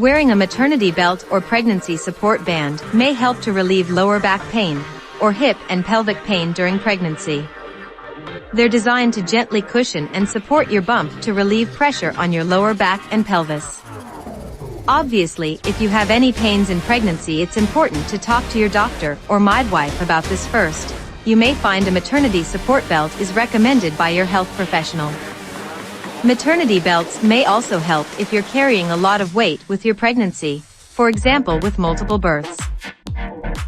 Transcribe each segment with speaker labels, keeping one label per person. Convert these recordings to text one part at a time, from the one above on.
Speaker 1: Wearing a maternity belt or pregnancy support band may help to relieve lower back pain, or hip and pelvic pain during pregnancy. They're designed to gently cushion and support your bump to relieve pressure on your lower back and pelvis. Obviously, if you have any pains in pregnancy, it's important to talk to your doctor or midwife about this first. You may find a maternity support belt is recommended by your health professional. Maternity belts may also help if you're carrying a lot of weight with your pregnancy, for example with multiple births.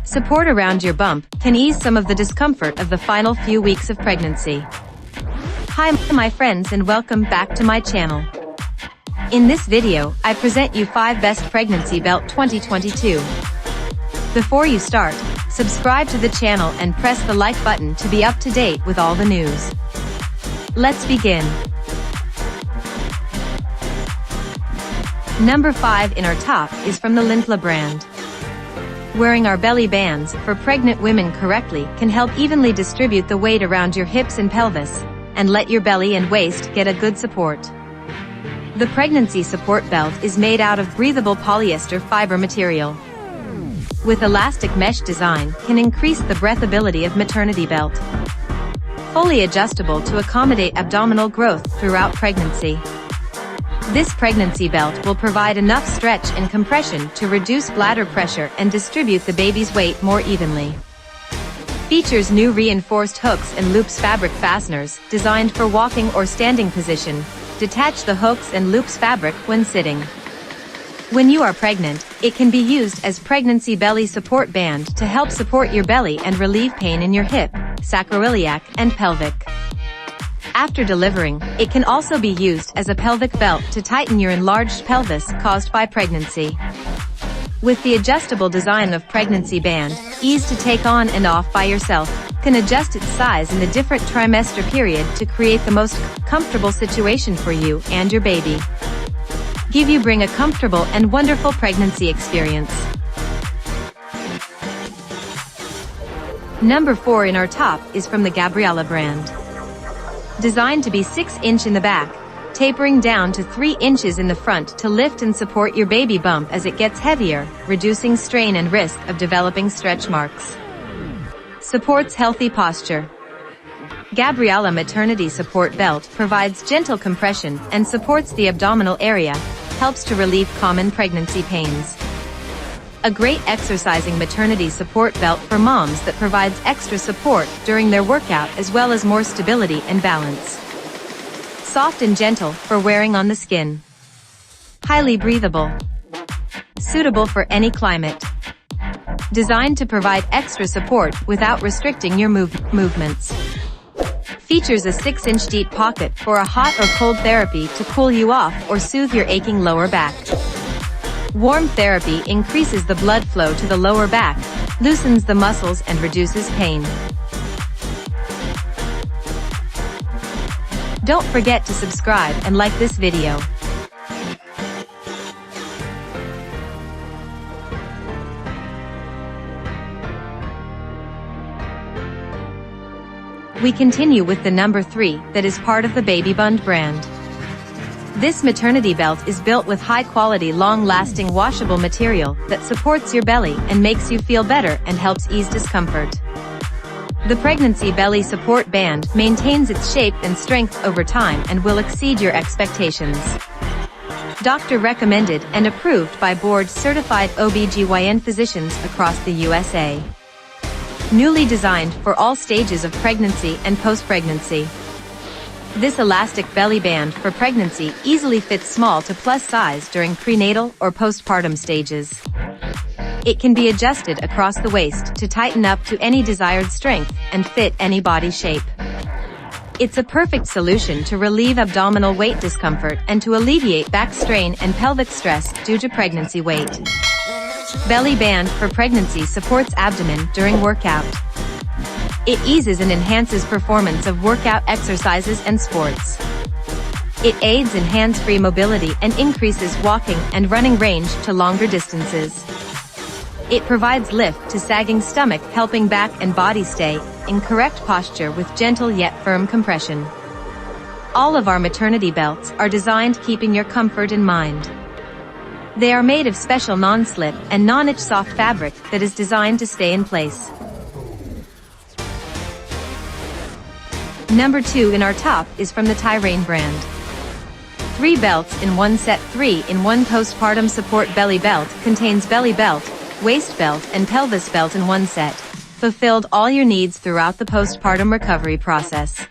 Speaker 1: Support around your bump can ease some of the discomfort of the final few weeks of pregnancy. Hi my friends, and welcome back to my channel. In this video, I present you 5 Best Pregnancy Belt 2022. Before you start, subscribe to the channel and press the like button to be up to date with all the news. Let's begin. Number 5 in our top is from the Lintla brand. Wearing our belly bands for pregnant women correctly can help evenly distribute the weight around your hips and pelvis, and let your belly and waist get a good support. The pregnancy support belt is made out of breathable polyester fiber material. With elastic mesh design, can increase the breathability of maternity belt. Fully adjustable to accommodate abdominal growth throughout pregnancy. This pregnancy belt will provide enough stretch and compression to reduce bladder pressure and distribute the baby's weight more evenly. Features new reinforced hooks and loops fabric fasteners, designed for walking or standing position. Detach the hooks and loops fabric when sitting. When you are pregnant, it can be used as pregnancy belly support band to help support your belly and relieve pain in your hip, sacroiliac, and pelvic. After delivering, it can also be used as a pelvic belt to tighten your enlarged pelvis caused by pregnancy. With the adjustable design of pregnancy band, ease to take on and off by yourself, can adjust its size in the different trimester period to create the most comfortable situation for you and your baby. Bring a comfortable and wonderful pregnancy experience. Number 4 in our top is from the GABRIALLA brand. Designed to be 6-inch in the back, tapering down to 3 inches in the front to lift and support your baby bump as it gets heavier, reducing strain and risk of developing stretch marks. Supports healthy posture. GABRIALLA maternity support belt provides gentle compression and supports the abdominal area, helps to relieve common pregnancy pains. A great exercising maternity support belt for moms that provides extra support during their workout as well as more stability and balance. Soft and gentle for wearing on the skin. Highly breathable. Suitable for any climate. Designed to provide extra support without restricting your movements. Features a 6-inch deep pocket for a hot or cold therapy to cool you off or soothe your aching lower back. Warm therapy increases the blood flow to the lower back, loosens the muscles and reduces pain. Don't forget to subscribe and like this video. We continue with the number 3 that is part of the Babybund brand. This maternity belt is built with high-quality, long-lasting washable material that supports your belly and makes you feel better and helps ease discomfort. The pregnancy belly support band maintains its shape and strength over time and will exceed your expectations. Doctor recommended and approved by board-certified OB/GYN physicians across the USA. Newly designed for all stages of pregnancy and post-pregnancy. This elastic belly band for pregnancy easily fits small to plus size during prenatal or postpartum stages. It can be adjusted across the waist to tighten up to any desired strength and fit any body shape. It's a perfect solution to relieve abdominal weight discomfort and to alleviate back strain and pelvic stress due to pregnancy weight. Belly band for pregnancy supports abdomen during workout. It eases and enhances performance of workout exercises and sports. It aids in hands-free mobility and increases walking and running range to longer distances. It provides lift to sagging stomach, helping back and body stay in correct posture with gentle yet firm compression. All of our maternity belts are designed keeping your comfort in mind. They are made of special non-slip and non-itch soft fabric that is designed to stay in place. Number 2 in our top is from the TIRAIN brand. 3 belts in 1 set. 3-in-1 postpartum support belly belt contains belly belt, waist belt and pelvis belt in 1 set. Fulfilled all your needs throughout the postpartum recovery process.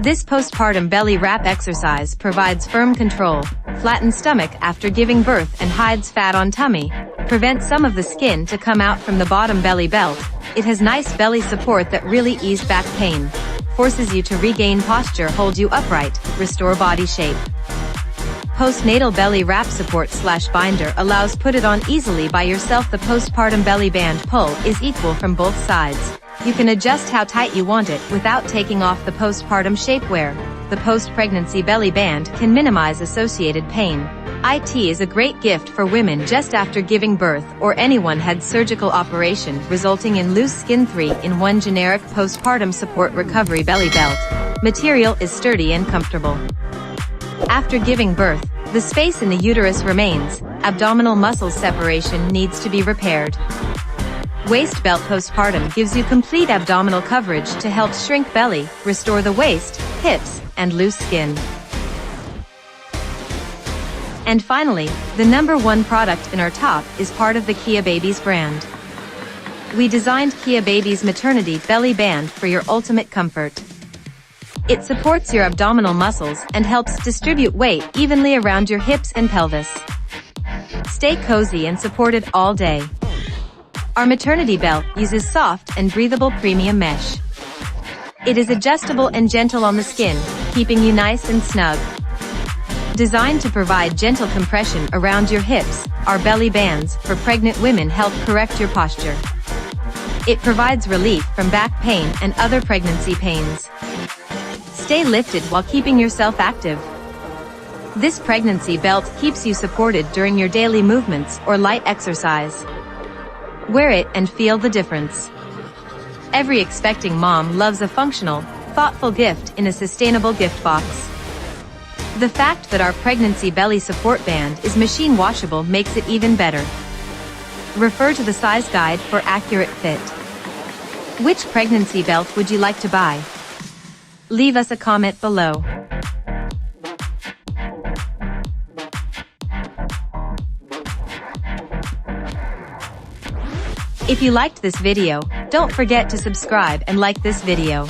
Speaker 1: This postpartum belly wrap exercise provides firm control, flattens stomach after giving birth and hides fat on tummy, prevents some of the skin to come out from the bottom belly belt. It has nice belly support that really ease back pain, forces you to regain posture, hold you upright, restore body shape. Postnatal belly wrap support / binder allows put it on easily by yourself. The postpartum belly band pull is equal from both sides. You can adjust how tight you want it without taking off the postpartum shapewear. The post-pregnancy belly band can minimize associated pain. It is a great gift for women just after giving birth or anyone had surgical operation resulting in loose skin. 3-in-1 generic postpartum support recovery belly belt. Material is sturdy and comfortable. After giving birth, the space in the uterus remains. Abdominal muscle separation needs to be repaired. Waist belt postpartum gives you complete abdominal coverage to help shrink belly, restore the waist, hips, and loose skin. And finally, the number 1 product in our top is part of the Kia Babies brand. We designed Kia Babies Maternity Belly Band for your ultimate comfort. It supports your abdominal muscles and helps distribute weight evenly around your hips and pelvis. Stay cozy and supported all day. Our maternity belt uses soft and breathable premium mesh. It is adjustable and gentle on the skin, keeping you nice and snug. Designed to provide gentle compression around your hips, our belly bands for pregnant women help correct your posture. It provides relief from back pain and other pregnancy pains. Stay lifted while keeping yourself active. This pregnancy belt keeps you supported during your daily movements or light exercise. Wear it and feel the difference. Every expecting mom loves a functional, thoughtful gift in a sustainable gift box. The fact that our pregnancy belly support band is machine washable makes it even better. Refer to the size guide for accurate fit. Which pregnancy belt would you like to buy? Leave us a comment below. If you liked this video, don't forget to subscribe and like this video.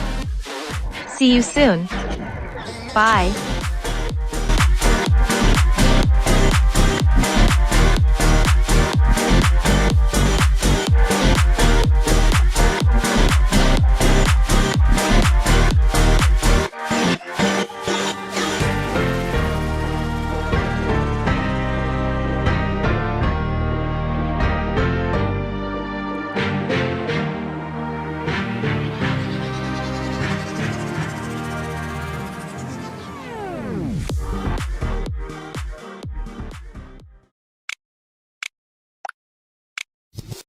Speaker 1: See you soon. Bye.